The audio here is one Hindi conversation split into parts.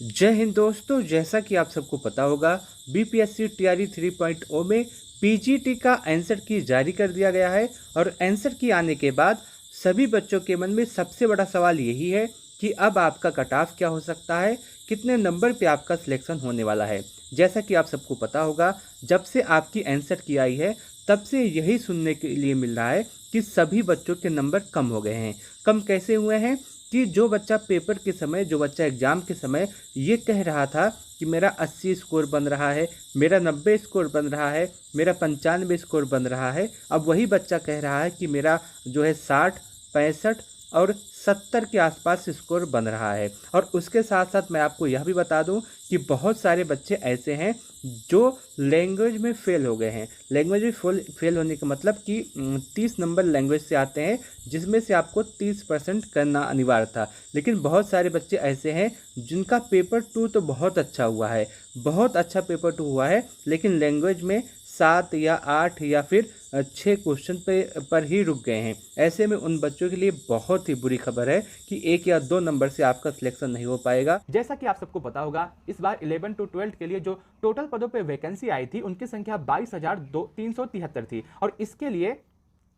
जय हिंद दोस्तों, जैसा कि आप सबको पता होगा बीपीएससी टीआरई 3.0 में पीजीटी का आंसर की जारी कर दिया गया है। और आंसर की आने के बाद सभी बच्चों के मन में सबसे बड़ा सवाल यही है कि अब आपका कट ऑफ क्या हो सकता है, कितने नंबर पे आपका सिलेक्शन होने वाला है। जैसा कि आप सबको पता होगा, जब से आपकी आंसर की आई है तब से यही सुनने के लिए मिल रहा है कि सभी बच्चों के नंबर कम हो गए हैं। कम कैसे हुए हैं कि जो बच्चा पेपर के समय, जो बच्चा एग्ज़ाम के समय ये कह रहा था कि मेरा 80 स्कोर बन रहा है, मेरा 90 स्कोर बन रहा है, मेरा 95 स्कोर बन रहा है, अब वही बच्चा कह रहा है कि मेरा जो है 60, 65 और 70 के आसपास स्कोर बन रहा है। और उसके साथ साथ मैं आपको यह भी बता दूं कि बहुत सारे बच्चे ऐसे हैं जो लैंग्वेज में फ़ेल हो गए हैं। लैंग्वेज में फेल होने का मतलब कि 30 नंबर लैंग्वेज से आते हैं, जिसमें से आपको 30% करना अनिवार्य था। लेकिन बहुत सारे बच्चे ऐसे हैं जिनका पेपर 2 तो बहुत अच्छा हुआ है, बहुत अच्छा पेपर 2 हुआ है, लेकिन लैंग्वेज में 7 या 8 या फिर 6 क्वेश्चन पर ही रुक गए हैं। ऐसे में उन बच्चों के लिए बहुत ही बुरी खबर है कि 1 या 2 नंबर से आपका सिलेक्शन नहीं हो पाएगा। जैसा कि आप सबको पता होगा, इस बार 11 टू 12 के लिए जो टोटल पदों पे वैकेंसी आई थी उनकी संख्या 22,373 थी और इसके लिए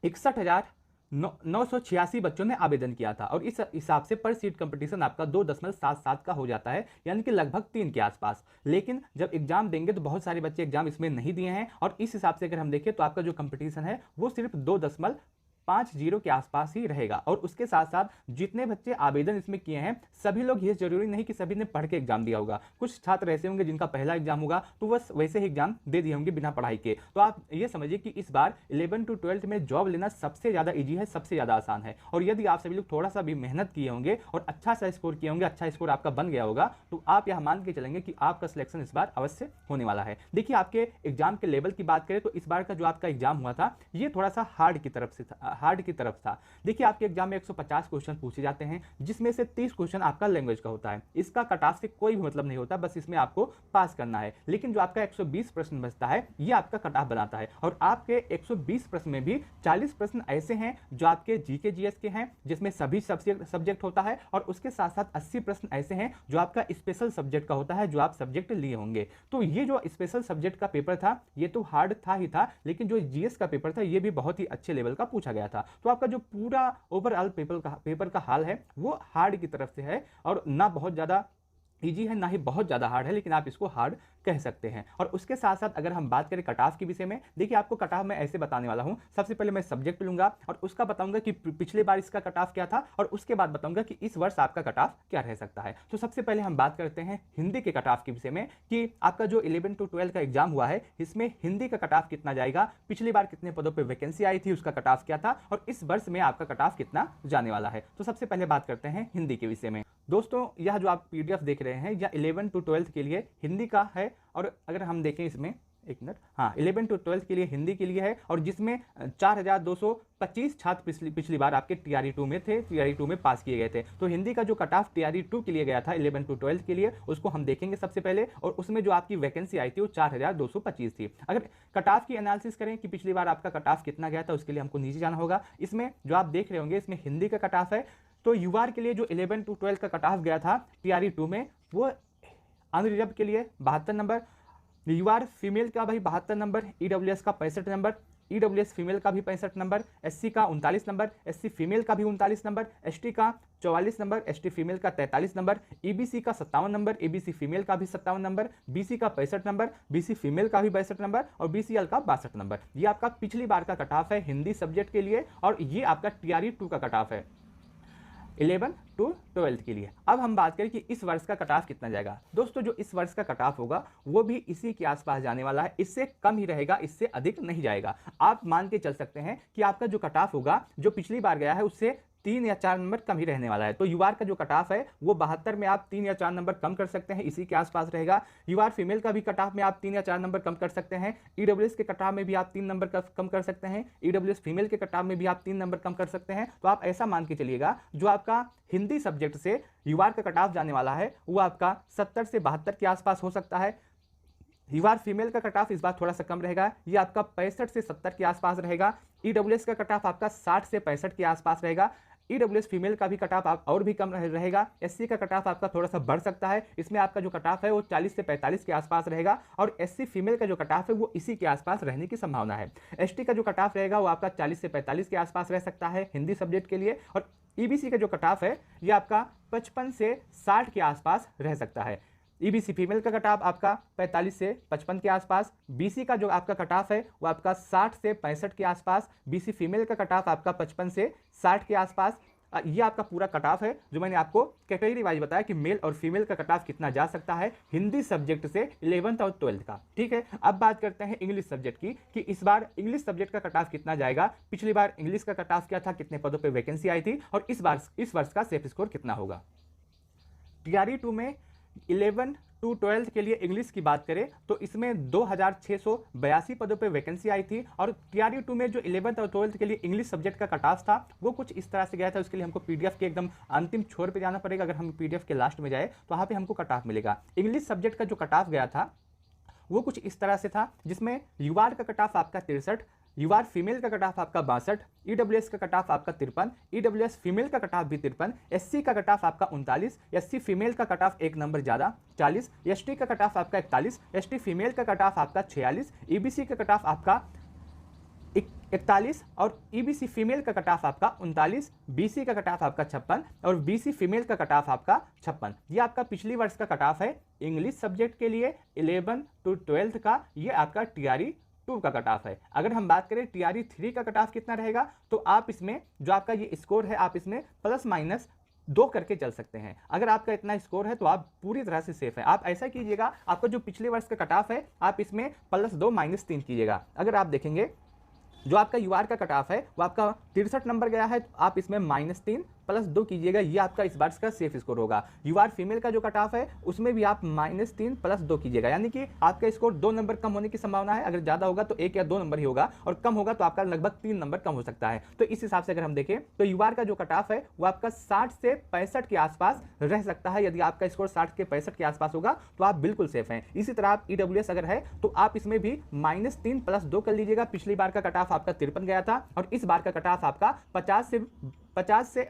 61,986 बच्चों ने आवेदन किया था। और इस हिसाब से पर सीट कंपटीशन आपका 2.77 का हो जाता है, यानी कि लगभग 3 के आसपास। लेकिन जब एग्जाम देंगे तो बहुत सारे बच्चे एग्जाम इसमें नहीं दिए हैं और इस हिसाब से अगर हम देखें तो आपका जो कंपटीशन है वो सिर्फ 2.50 के आसपास ही रहेगा। और उसके साथ साथ जितने बच्चे आवेदन इसमें किए हैं सभी लोग, ये जरूरी नहीं कि सभी ने पढ़ के एग्जाम दिया होगा। कुछ छात्र ऐसे होंगे जिनका पहला एग्जाम होगा तो बस वैसे ही एग्जाम दे दिए होंगे बिना पढ़ाई के। तो आप ये समझिए कि इस बार 11 टू 12 में जॉब लेना सबसे ज्यादा ईजी है, सबसे ज्यादा आसान है। और यदि आप सभी लोग थोड़ा सा भी मेहनत किए होंगे और अच्छा सा स्कोर किए होंगे, अच्छा स्कोर आपका बन गया होगा, तो आप यह मान के चलेंगे कि आपका सिलेक्शन इस बार अवश्य होने वाला है। देखिए, आपके एग्जाम के लेवल की बात करें तो इस बार का जो आपका एग्जाम हुआ था ये थोड़ा सा हार्ड की तरफ था। देखिए, आपके एग्जाम में 150 क्वेश्चन पूछे जाते हैं, जिसमें से 30 क्वेश्चन आपका लैंग्वेज का होता है। इसका कट ऑफ से कोई भी मतलब नहीं होता, बस इसमें आपको पास करना है। लेकिन जो आपका 120 प्रश्न बचता है ये आपका कट ऑफ बनाता है। और आपके 120 प्रश्न में भी 40 प्रश्न ऐसे हैं जो आपके जीके जीएस के हैं, जिसमें सभी सब्जेक्ट होता है। और उसके साथ साथ 80 प्रश्न ऐसे हैं जो आपका स्पेशल सब्जेक्ट का होता है, जो आप सब्जेक्ट लिए होंगे। तो ये जो स्पेशल सब्जेक्ट का पेपर था ये तो हार्ड था ही था, लेकिन जो जीएस का पेपर था ये भी बहुत ही अच्छे लेवल का पूछा गया था। तो आपका जो पूरा ओवरऑल पेपर का हाल है वो हार्ड की तरफ से है, और ना बहुत ज़्यादा इजी है ना ही बहुत ज़्यादा हार्ड है, लेकिन आप इसको हार्ड कह सकते हैं। और उसके साथ साथ अगर हम बात करें कट ऑफ के विषय में, देखिए आपको कट ऑफ मैं ऐसे बताने वाला हूं। सबसे पहले मैं सब्जेक्ट लूंगा और उसका बताऊंगा कि पिछले बार इसका कट ऑफ क्या था, और उसके बाद बताऊंगा कि इस वर्ष आपका कट ऑफ क्या रह सकता है। तो सबसे पहले हम बात करते हैं हिंदी के कट ऑफ के विषय में कि आपका जो 11 टू 12 का एग्जाम हुआ है इसमें हिंदी का कट ऑफ कितना जाएगा, पिछली बार कितने पदों पर वैकेंसी आई थी उसका कट ऑफ क्या था, और इस वर्ष में आपका कट ऑफ कितना जाने वाला है। तो सबसे पहले बात करते हैं हिंदी के विषय में। दोस्तों, यह जो आप पीडीएफ देख रहे हैं यह 11 टू 12 के लिए हिंदी का है। और अगर हम देखें इसमें, एक मिनट, हाँ, 11 टू 12 के लिए हिंदी के लिए है, और जिसमें 4,225 छात्र पिछली बार आपके टीआरई 2 में थे, टीआरई 2 में पास किए गए थे। तो हिंदी का जो कट ऑफ टीआरई 2 के लिए गया था 11 टू 12 के लिए, उसको हम देखेंगे सबसे पहले। और उसमें जो आपकी वैकेंसी आई थी वो 4,225 थी। अगर कट ऑफ की एनालिसिस करें कि पिछली बार आपका कट ऑफ कितना गया था, उसके लिए हमको नीचे जाना होगा। इसमें जो आप देख रहे होंगे इसमें हिंदी का कट ऑफ है। तो यूआर के लिए जो 11 टू 12 का कट ऑफ गया था टीआरई 2 में, वो अनरिजर्व के लिए 72 नंबर, यूआर फीमेल का भाई 72 नंबर, ईडब्ल्यूएस का 65 नंबर, ईडब्ल्यूएस फीमेल का भी 65 नंबर, एससी का 39 नंबर, एससी फीमेल का भी 39 नंबर, एसटी का 44 नंबर, एसटी फीमेल का 43 नंबर, ईबीसी का 57 नंबर, ईबीसी फीमेल का भी 57 नंबर, बीसी का 65 नंबर, बीसी फीमेल का भी 62 नंबर, और बीसीएल का 62 नंबर। ये आपका पिछली बार का कट ऑफ है हिंदी सब्जेक्ट के लिए, और ये आपका टीआरई 2 का कट ऑफ है 11 टू 12 के लिए। अब हम बात करें कि इस वर्ष का कट ऑफ कितना जाएगा। दोस्तों, जो इस वर्ष का कट ऑफ होगा वो भी इसी के आसपास जाने वाला है, इससे कम ही रहेगा, इससे अधिक नहीं जाएगा। आप मान के चल सकते हैं कि आपका जो कट ऑफ होगा जो पिछली बार गया है उससे 3 या 4 नंबर कम ही रहने वाला है। तो यूआर का जो कट ऑफ है वो 72 में आप 3 या 4 नंबर कम कर सकते हैं, इसी के आसपास रहेगा। यूआर फीमेल का भी कट ऑफ में आप 3 या 4 नंबर कम कर सकते हैं। ईडब्ल्यूएस के कट ऑफ में भी आप 3 नंबर कम कर सकते हैं। ईडब्ल्यूएस फीमेल के कट ऑफ में भी आप 3 नंबर कम कर सकते हैं। तो आप ऐसा मान के चलिएगा जो आपका हिंदी सब्जेक्ट से यूआर का कट ऑफ जाने वाला है वो आपका 70 से 72 के आसपास हो सकता है। यूआर फीमेल का कट ऑफ इस बार थोड़ा सा कम रहेगा, ये आपका 65 से 70 के आसपास रहेगा। ईडब्ल्यूएस का कट ऑफ आपका 60 से 65 के आसपास रहेगा। ईडब्ल्यूएस फीमेल का भी कट ऑफ और भी कम रहेगा। एससी का कट ऑफ आपका थोड़ा सा बढ़ सकता है, इसमें आपका जो कट ऑफ है वो 40 से 45 के आसपास रहेगा और एससी फीमेल का जो कट ऑफ है वो इसी के आसपास रहने की संभावना है। एसटी का जो कट ऑफ रहेगा वो आपका 40 से 45 के आसपास रह सकता है हिंदी सब्जेक्ट के लिए, और ईबीसी का जो कट ऑफ है ये आपका 55 से 60 के आसपास रह सकता है। ईबीसी फीमेल का कट ऑफ आपका 45 से 55 के आसपास, बीसी का जो आपका कट ऑफ है वो आपका 60 से 65 के आसपास, बीसी फीमेल का कट ऑफ आपका 55 से 60 के आसपास। ये आपका पूरा कट ऑफ है जो मैंने आपको कैटेगरी वाइज बताया कि मेल और फीमेल का कट ऑफ कितना जा सकता है हिंदी सब्जेक्ट से 11th और 12th का। ठीक है, अब बात करते हैं इंग्लिश सब्जेक्ट की कि इस बार इंग्लिश सब्जेक्ट का कट ऑफ कितना जाएगा। पिछली बार इंग्लिश का कट ऑफ क्या था, कितने पदों पर वैकेंसी आई थी, और इस वर्ष का सेफ स्कोर कितना होगा। टीआरई 2 में 11 टू 12th के लिए इंग्लिश की बात करें तो इसमें 2682 पदों पे वैकेंसी आई थी, और टीआरई 2 में जो 11th और 12th के लिए इंग्लिश सब्जेक्ट का कट ऑफ था वो कुछ इस तरह से गया था। उसके लिए हमको पीडीएफ के एकदम अंतिम छोर पे जाना पड़ेगा। अगर हम पीडीएफ के लास्ट में जाए तो वहाँ पे हमको कट ऑफ मिलेगा। इंग्लिश सब्जेक्ट का जो कट ऑफ गया था वो कुछ इस तरह से था, जिसमें यूआर का कट ऑफ आपका 63, यूआर फीमेल का कट ऑफ आपका 62, ईडब्ल्यूएस का कट ऑफ आपका 53, ईडब्ल्यूएस फीमेल का कट ऑफ भी 53, एससी का कट ऑफ आपका 39, एससी फीमेल का कट ऑफ एक नंबर ज़्यादा 40, एसटी का कट ऑफ आपका 41, एसटी फीमेल का कट ऑफ आपका 46, ईबीसी का कट ऑफ आपका 41 और ईबीसी फीमेल का कट ऑफ आपका 39, बीसी का कट ऑफ आपका 56 और बीसी फीमेल का कट ऑफ आपका 56। ये आपका पिछली वर्ष का कट ऑफ है इंग्लिश सब्जेक्ट के लिए 11 टू 12th का। ये आपका टीआरई 2 का कट ऑफ है। अगर हम बात करें टीआरई 3 का कट ऑफ कितना रहेगा तो आप इसमें जो आपका ये स्कोर है आप इसमें प्लस माइनस 2 करके चल सकते हैं। अगर आपका इतना स्कोर है तो आप पूरी तरह से सेफ है। आप ऐसा कीजिएगा, आपका जो पिछले वर्ष का कट ऑफ है आप इसमें +2 -3 कीजिएगा। अगर आप देखेंगे जो आपका यूआर का कट ऑफ है वो आपका 63 नंबर गया है तो आप इसमें -3 +2 कीजिएगा, ये आपका इस बार का सेफ स्कोर होगा। यूआर फीमेल का जो कट ऑफ है उसमें भी आप -3 +2 कीजिएगा, यानी कि आपका स्कोर 2 नंबर कम होने की संभावना है। अगर ज़्यादा होगा तो 1 या 2 नंबर ही होगा, और कम होगा तो आपका लगभग 3 नंबर कम हो सकता है। तो इस हिसाब से अगर हम देखें तो यूआर का जो कट ऑफ है वो आपका 60 से 65 के आसपास रह सकता है। यदि आपका स्कोर 60 के 65 के आसपास होगा तो आप बिल्कुल सेफ हैं। इसी तरह आप ईडब्ल्यूएस अगर है तो आप इसमें भी -3 +2 कर लीजिएगा। पिछली बार का कट ऑफ आपका 53 गया था और इस बार का कट ऑफ आपका 50 से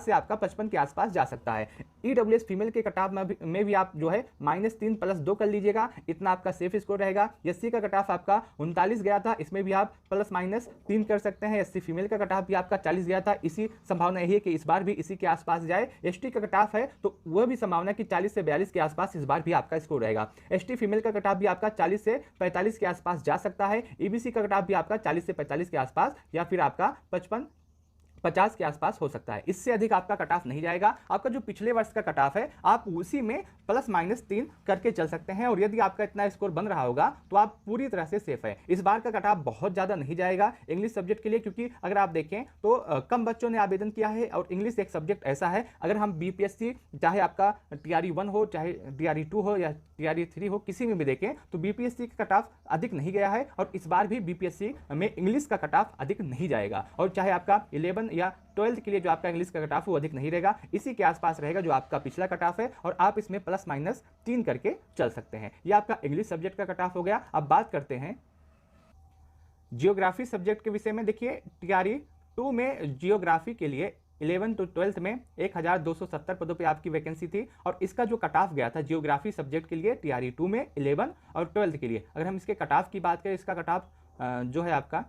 आपका 55 के आसपास जा सकता है। ईडब्ल्यूएस फीमेल के कट ऑफ में भी आप जो है -3 +2 कर लीजिएगा, इतना आपका सेफ स्कोर रहेगा। एससी का कट ऑफ आपका 39 गया था, इसमें भी आप +-3 कर सकते हैं। एससी फीमेल का कट ऑफ भी आपका 40 गया था, इसी संभावना यही है कि इस बार भी इसी के आसपास जाए। एसटी का कट ऑफ है तो वह भी संभावना कि 40 से 42 के आसपास इस बार भी आपका स्कोर रहेगा। एसटी फीमेल का कट ऑफ भी आपका 40 से 45 के आसपास जा सकता है। ईबीसी का कट ऑफ भी आपका 40 से 45 के आसपास या फिर आपका 50 के आसपास हो सकता है। इससे अधिक आपका कट ऑफ नहीं जाएगा। आपका जो पिछले वर्ष का कट ऑफ है आप उसी में +-3 करके चल सकते हैं, और यदि आपका इतना स्कोर बन रहा होगा तो आप पूरी तरह से सेफ है। इस बार का कट ऑफ बहुत ज़्यादा नहीं जाएगा इंग्लिश सब्जेक्ट के लिए, क्योंकि अगर आप देखें तो कम बच्चों ने आवेदन किया है, और इंग्लिश एक सब्जेक्ट ऐसा है अगर हम बीपीएससी चाहे आपका टीआरई 1 हो चाहे टीआरई 2 हो या टीआरई 3 हो, किसी में भी देखें तो बीपीएससी का कट ऑफ अधिक नहीं गया है, और इस बार भी बीपीएससी में इंग्लिश का कट ऑफ अधिक नहीं जाएगा। और चाहे आपका 11 या 12th के लिए जो आपका इंग्लिश का कट ऑफ वो अधिक नहीं रहेगा, इसी के आसपास रहेगा जो आपका पिछला कट ऑफ है, और आप इसमें +-3 करके चल सकते हैं। ये आपका इंग्लिश सब्जेक्ट का कट ऑफ हो गया। अब बात करते हैं जियोग्राफी सब्जेक्ट के विषय में। देखिए टीआरई 2 में जियोग्राफी के लिए 11 टू 12th में 1270 पदों पे आपकी वैकेंसी थी, और इसका जो कट ऑफ गया था जियोग्राफी सब्जेक्ट के लिए टीआरई 2 में 11 और 12th के लिए। अगर हम इसके कट ऑफ की बात करें, इसका कट ऑफ जो है आपका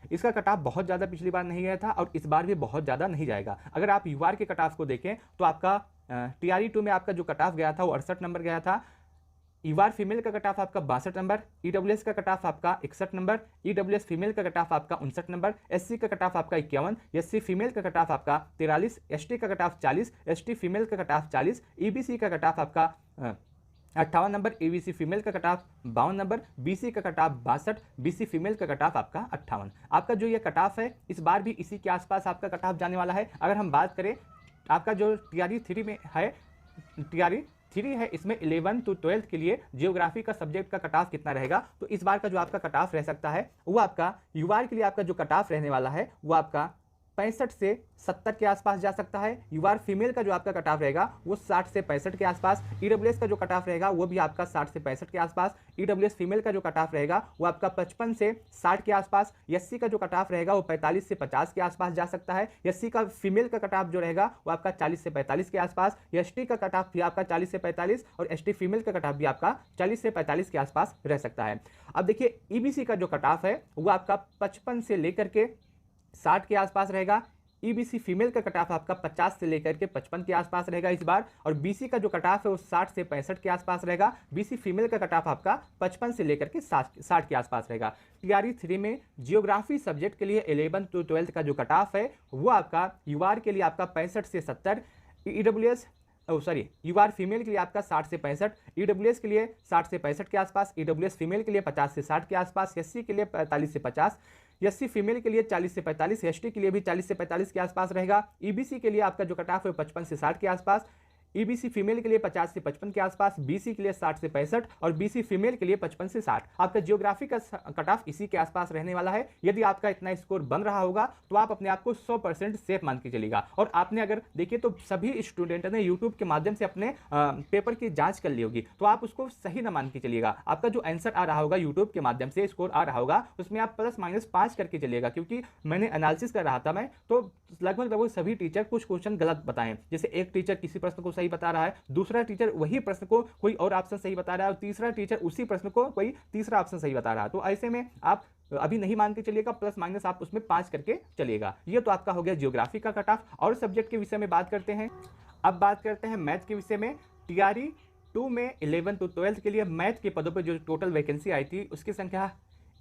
इसका कट ऑफ बहुत ज़्यादा पिछली बार नहीं गया था और इस बार भी बहुत ज़्यादा नहीं जाएगा। अगर आप यूआर के कट ऑफ को देखें तो आपका टीआरई 2 में आपका जो कट ऑफ गया था वो 68 नंबर गया था। यूआर फीमेल का कट ऑफ आपका 62 नंबर, ईडब्ल्यूएस का कट ऑफ आपका 61 नंबर, ईडब्ल्यूएस फीमेल का कट ऑफ आपका 59 नंबर, एससी का कट ऑफ आपका 51, एससी फीमेल का कट ऑफ आपका 43, एसटी का कट ऑफ 40, एसटी फीमेल का कट ऑफ 40, ईबीसी का कट ऑफ आपका 58 नंबर, ईबीसी फीमेल का कट ऑफ 52 नंबर, बीसी का कट ऑफ 62, बीसी फीमेल का कट ऑफ आपका 58। आपका जो ये कट ऑफ है इस बार भी इसी के आसपास आपका कट ऑफ जाने वाला है। अगर हम बात करें आपका जो टीआरई 3 में है, टीआरई 3 है, इसमें 11 टू 12th के लिए जियोग्राफी का सब्जेक्ट का कट ऑफ कितना रहेगा, तो इस बार का जो आपका कट ऑफ रह सकता है वो आपका यूआर के लिए आपका जो कट ऑफ रहने वाला है वो आपका 65 से 70 के आसपास जा सकता है। यूआर फीमेल का जो आपका कट ऑफ रहेगा वो 60 से 65 के आसपास। ईडब्ल्यूएस का जो कट ऑफ रहेगा वो भी आपका 60 से 65 के आसपास। ईडब्ल्यूएस फीमेल का जो कट ऑफ रहेगा वो आपका 55 से 60 के आसपास। एससी का जो कट ऑफ रहेगा वो 45 से 50 के आसपास जा सकता है। एससी का फीमेल का कट ऑफ जो रहेगा वो आपका 40 से 45 के आसपास। एसटी का कट ऑफ भी आपका 40 से 45 और एसटी फीमेल का कट ऑफ भी आपका 40 से 45 के आसपास रह सकता है। अब देखिए ईबीसी का जो कट ऑफ है वो आपका 55 से लेकर के 60 के आसपास रहेगा। ईबीसी फीमेल का कट ऑफ आपका 50 से लेकर के 55 के आसपास रहेगा इस बार। और बीसी का जो कट ऑफ है वो 60 से 65 के आसपास रहेगा। बीसी फीमेल का कट ऑफ आपका 55 से लेकर के 60 के आसपास रहेगा। टीआरई 3 में जियोग्राफी सब्जेक्ट के लिए 11 to 12 का जो कट ऑफ है वो आपका यूआर के लिए आपका 65 से 70, ईडब्ल्यूएस यूआर फीमेल के लिए आपका 60 से 65, ईडब्ल्यूएस के लिए 60 से 65 के आसपास, ईडब्ल्यूएस फीमेल के लिए 50 से 60 के आसपास, एससी के लिए 45 से 50, एससी फीमेल के लिए 40 से 45, एसटी के लिए भी 40 से 45 के आसपास रहेगा। ईबीसी के लिए आपका जो कट ऑफ है 55 से 60 के आसपास, ईबीसी फीमेल के लिए 50 से 55 के आसपास, बीसी के लिए 60 से 65 और बीसी फीमेल के लिए 55 से 60। आपका जियोग्राफी का कट ऑफ इसी के आसपास रहने वाला है। यदि आपका इतना स्कोर बन रहा होगा तो आप अपने आप को 100% सेफ मान के चलिएगा। और आपने अगर देखिए तो सभी स्टूडेंट ने यूट्यूब के माध्यम से अपने पेपर की जांच कर ली होगी, तो आप उसको सही न मान के चलिएगा। आपका जो आंसर आ रहा होगा यूट्यूब के माध्यम से स्कोर आ रहा होगा उसमें आप ±5 करके चलिएगा, क्योंकि मैंने एनालिसिस कर रहा था मैं, तो लगभग सभी टीचर कुछ क्वेश्चन गलत बताएं। जैसे एक टीचर किसी प्रश्न को सही बता रहा है, दूसरा टीचर वही प्रश्न को कोई और ऑप्शन सही बता रहा है और तीसरा टीचर उसी प्रश्न को कोई तीसरा ऑप्शन सही बता रहा है। तो ऐसे में आप अभी नहीं मान के चलिएगा, ± आप उसमें 5 करके चलिएगा। ये तो आपका हो गया जियोग्राफी का कट ऑफ। और सब्जेक्ट के विषय में बात करते हैं। अब बात करते हैं मैथ के विषय में। टीआरई 2 में 11 to 12 के लिए मैथ के पदों पर जो टोटल वैकेंसी आई थी उसकी संख्या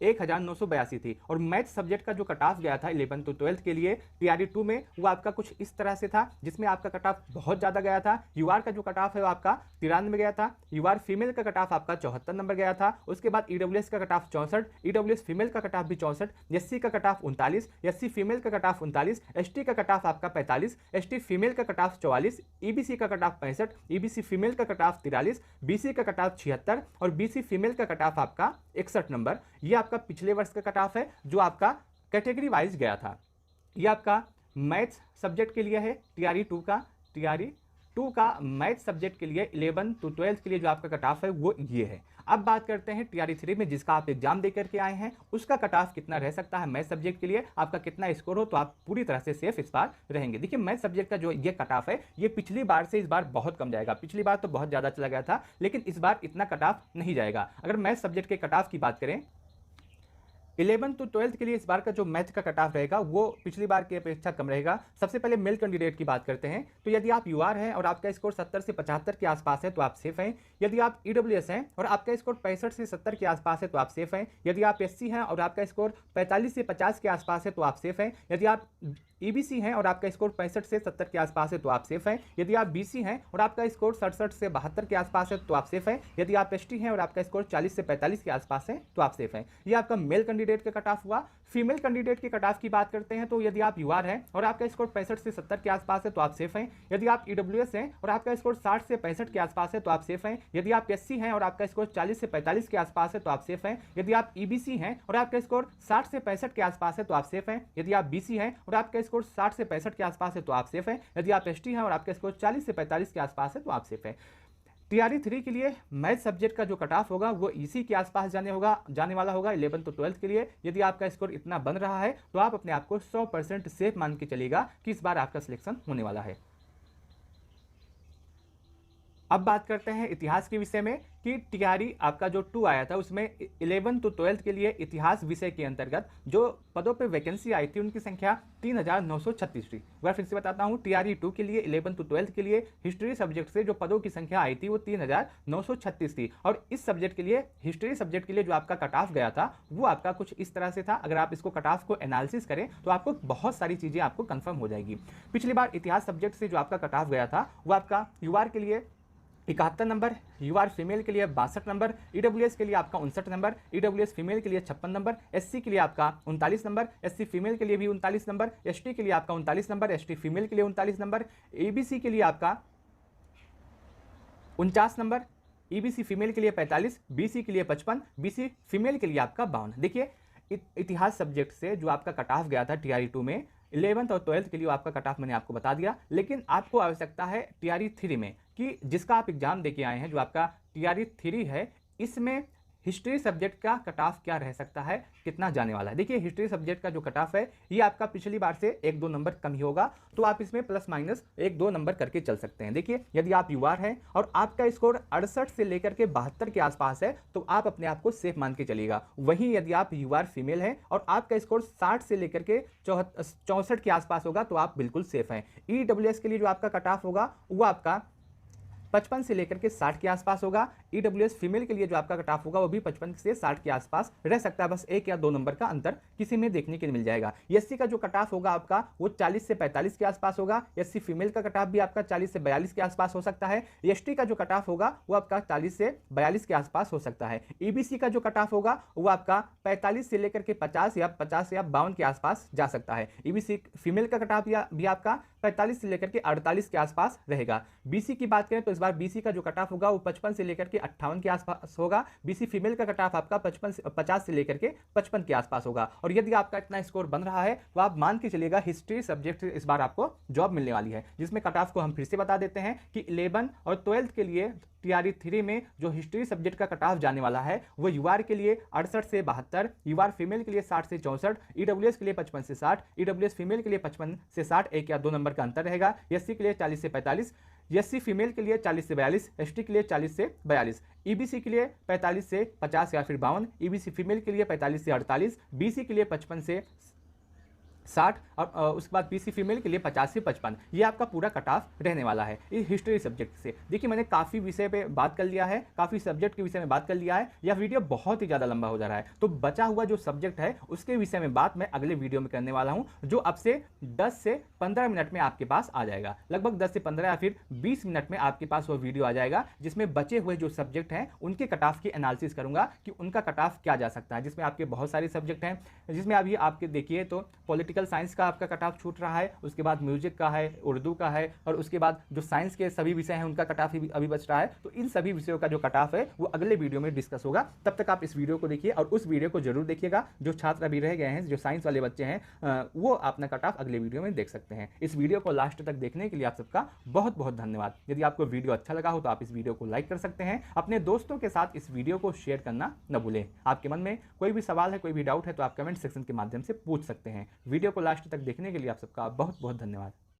1982 थी। और मैथ सब्जेक्ट का जो कट ऑफ गया था 11 to 12 के लिए टीआरई 2 में वो आपका कुछ इस तरह से था, जिसमें आपका कट ऑफ बहुत ज़्यादा गया था। यूआर का जो कट ऑफ है वो आपका 93 गया था। यूआर फीमेल का कट ऑफ आपका 74 नंबर गया था। उसके बाद ईडब्ल्यूएस का कट ऑफ 64, ईडब्ल्यूएस फीमेल का कट ऑफ भी 64, एससी का कट ऑफ 39, एससी फीमेल का कट ऑफ 39, एसटी का कट ऑफ आपका 45, एसटी फीमेल का कट ऑफ 44, ईबीसी का कट ऑफ 65, ईबीसी फीमेल का कट ऑफ 43, बीसी का कट ऑफ 76 और बीसी फीमेल का कट ऑफ आपका 61 नंबर। ये आपका पिछले वर्ष का कट ऑफ है जो आपका कैटेगरी वाइज गया था। ये आपका मैथ्स सब्जेक्ट के लिए है टीआरई 2 का मैथ सब्जेक्ट के लिए 11 to 12 के लिए जो आपका कट ऑफ है वो ये है। अब बात करते हैं टीआरई 3 में जिसका आप एग्जाम दे करके आए हैं उसका कट ऑफ कितना रह सकता है मैथ सब्जेक्ट के लिए, आपका कितना स्कोर हो तो आप पूरी तरह से सेफ इस बार रहेंगे। देखिए मैथ सब्जेक्ट का जो ये कट ऑफ है ये पिछली बार से इस बार बहुत कम जाएगा। पिछली बार तो बहुत ज़्यादा चला गया था, लेकिन इस बार इतना कट ऑफ नहीं जाएगा। अगर मैथ सब्जेक्ट के कट ऑफ की बात करें 11 to 12 के लिए इस बार का जो मैथ का कट ऑफ रहेगा वो पिछली बार की अपेक्षा कम रहेगा। सबसे पहले मेल कैंडिडेट की बात करते हैं तो यदि आप यूआर हैं और आपका स्कोर 70 से 75 के आसपास है तो आप सेफ हैं। यदि आप ईडब्ल्यूएस हैं और आपका स्कोर 65 से 70 के आसपास है तो आप सेफ हैं। यदि आप एससी हैं और आपका स्कोर 45 से 50 के आसपास है तो आप सेफ हैं। यदि आप ईबीसी हैं और आपका स्कोर 65 से 70 के आसपास है तो आप सेफ हैं। यदि आप बीसी हैं और आपका स्कोर 67 से 72 के आसपास है तो आप सेफ हैं। यदि आप एसटी हैं और आपका स्कोर 40 से 45 के आसपास है तो आप सेफ हैं। ये आपका मेल कैंडिडेट का कट ऑफ हुआ। फीमेल कैंडिडेट के कट ऑफ की बात करते हैं तो यदि आप यूआर हैं और आपका स्कोर 65 से 70 के आसपास है तो आप सेफ हैं। यदि आप ईडब्ल्यूएस हैं और आपका स्कोर 60 से 65 के आसपास है तो आप सेफ हैं। यदि आप एससी हैं और आपका स्कोर 40 से 45 के आसपास है तो आप सेफ हैं। यदि आप ईबीसी हैं और आपका स्कोर 60 से 65 के आसपास है तो आप सेफ हैं। यदि आप बीसी हैं और आपका स्कोर 60 से 65 के आसपास है तो आप सेफ हैं। यदि आप एसटी हैं और आपका स्कोर 40 से 45 के आसपास है तो आप सेफ हैं। टीआरई 3 के लिए मैथ सब्जेक्ट का जो कट ऑफ होगा वो इसी के आसपास जाने वाला होगा 11 to 12 के लिए। यदि आपका स्कोर इतना बन रहा है तो आप अपने आप को 100% सेफ मान के चलिएगा कि इस बार आपका सिलेक्शन होने वाला है। अब बात करते हैं इतिहास के विषय में कि टीआरई आपका जो 2 आया था उसमें 11 to 12 के लिए इतिहास विषय के अंतर्गत जो पदों पे वैकेंसी आई थी उनकी संख्या 3936 थी। मैं फिर से बताता हूँ, टीआरई 2 के लिए 11 to 12 के लिए हिस्ट्री सब्जेक्ट से जो पदों की संख्या आई थी वो 3936 थी। और इस सब्जेक्ट के लिए हिस्ट्री सब्जेक्ट के लिए जो आपका कट ऑफ गया था वो आपका कुछ इस तरह से था। अगर आप इसको कट ऑफ को एनालिसिस करें तो आपको बहुत सारी चीज़ें आपको कन्फर्म हो जाएगी। पिछली बार इतिहास सब्जेक्ट से जो आपका कट ऑफ गया था वो आपका यूआर के लिए 71 नंबर, यूआर फीमेल के लिए 62 नंबर, ईडब्ल्यूएस के लिए आपका 59 नंबर, ईडब्ल्यूएस फीमेल के लिए 56 नंबर, एससी के लिए आपका 39 नंबर, एससी फीमेल के लिए भी 39 नंबर, एसटी के लिए आपका 39 नंबर, एसटी फीमेल के लिए 39 नंबर, ईबीसी के लिए आपका 49 नंबर, ईबीसी फीमेल के लिए 45, बीसी के लिए 55, बीसी फीमेल के लिए आपका 52। देखिए इतिहास सब्जेक्ट से जो आपका कट ऑफ गया था टीआरई 2 में 11th और 12th के लिए आपका कट ऑफ मैंने आपको बता दिया, लेकिन आपको आवश्यकता है टीआरई 3 में कि जिसका आप एग्जाम देके आए हैं, जो आपका टीआरई 3 है, इसमें हिस्ट्री सब्जेक्ट का कट ऑफ क्या रह सकता है, कितना जाने वाला है। देखिए हिस्ट्री सब्जेक्ट का जो कट ऑफ है ये आपका पिछली बार से 1-2 नंबर कम ही होगा, तो आप इसमें प्लस माइनस 1-2 नंबर करके चल सकते हैं। देखिए यदि आप यूआर हैं और आपका स्कोर 68 से लेकर के 72 के आसपास है तो आप अपने आप को सेफ मान के चलिएगा। वहीं यदि आप यूआर फीमेल हैं और आपका स्कोर 60 से लेकर के 64 के आसपास होगा तो आप बिल्कुल सेफ हैं। ईडब्ल्यूएस के लिए जो आपका कट ऑफ होगा वो आपका 55 से लेकर के 60 के आसपास होगा। ईडब्ल्यूएस फीमेल के लिए जो आपका कट ऑफ होगा वो भी 55 से 60 के आसपास रह सकता है, बस 1 या 2 नंबर का अंतर किसी में देखने के लिए मिल जाएगा। एससी का जो कट ऑफ होगा आपका वो 40 से 45 के आसपास होगा। एससी फीमेल का कट ऑफ भी आपका 40 से 42 के आसपास हो सकता है। एसटी का जो कट ऑफ होगा वो आपका 40 से 42 के आसपास हो सकता है। ईबीसी का जो कट ऑफ होगा वो आपका 45 से लेकर के 50 या 52 के आसपास जा सकता है। ईबीसी फीमेल का कट ऑफ भी आपका 45 से लेकर के 48 के आसपास रहेगा। बीसी की बात करें तो इस बार बीसी का जो कट ऑफ होगा वो 55 से लेकर के 58 के आसपास होगा। बीसी फीमेल का कट ऑफ आपका 50 से लेकर के 55 के आसपास होगा। और यदि आपका इतना स्कोर बन रहा है तो आप मान के चलिएगा हिस्ट्री सब्जेक्ट इस बार आपको जॉब मिलने वाली है, जिसमें कट ऑफ को हम फिर से बता देते हैं कि 11 और 12th के लिए टीआरई 3 में जो हिस्ट्री सब्जेक्ट का कट ऑफ जाने वाला है वो यूआर के लिए 68 से 72, यूआर फीमेल के लिए 60 से 64, ईडब्ल्यूएस के लिए 55 से 60, ईडब्ल्यूएस फीमेल के लिए 55 से 60, 1 या 2 नंबर का अंतर रहेगा। एससी के लिए 40 से 45, एससी फीमेल के लिए 40 से 42, एसटी के लिए 40 से 42, ईबीसी के लिए 45 से 50 या फिर 52, ईबीसी फीमेल के लिए 45 से 48, बीसी के लिए 55 से 60 और उसके बाद बीसी फीमेल के लिए 50 से 55। ये आपका पूरा कट ऑफ रहने वाला है इस हिस्ट्री सब्जेक्ट से। देखिए मैंने काफ़ी विषय पे बात कर लिया है, काफ़ी सब्जेक्ट के विषय में बात कर लिया है। यह वीडियो बहुत ही ज़्यादा लंबा हो जा रहा है, तो बचा हुआ जो सब्जेक्ट है उसके विषय में बात मैं अगले वीडियो में करने वाला हूँ, जो अब से 10 से 15 मिनट में आपके पास आ जाएगा। लगभग 10 से 15 या फिर 20 मिनट में आपके पास वो वीडियो आ जाएगा, जिसमें बचे हुए जो सब्जेक्ट हैं उनके कट ऑफ की एनालिसिस करूंगा कि उनका कट ऑफ क्या जा सकता है। जिसमें आपके बहुत सारे सब्जेक्ट हैं, जिसमें अभी आपके देखिए तो पॉलिटिकल साइंस का आपका कट ऑफ छूट रहा है, उसके बाद म्यूजिक का है, उर्दू का है, और उसके बाद जो साइंस के सभी विषय हैं उनका कट ऑफ अभी बच रहा है। तो इन सभी विषयों का जो कट ऑफ है वो अगले वीडियो में डिस्कस होगा। तब तक आप इस वीडियो को देखिए और उस वीडियो को जरूर देखिएगा। जो छात्र अभी रह गए हैं, जो साइंस वाले बच्चे हैं, वो अपना कट ऑफ अगले वीडियो में देख सकते हैं। इस वीडियो को लास्ट तक देखने के लिए आप सबका बहुत बहुत धन्यवाद। यदि आपको वीडियो अच्छा लगा हो तो आप इस वीडियो को लाइक कर सकते हैं। अपने दोस्तों के साथ इस वीडियो को शेयर करना न भूलें। आपके मन में कोई भी सवाल है, कोई भी डाउट है तो आप कमेंट सेक्शन के माध्यम से पूछ सकते हैं। वीडियो को लास्ट तक देखने के लिए आप सबका बहुत बहुत धन्यवाद।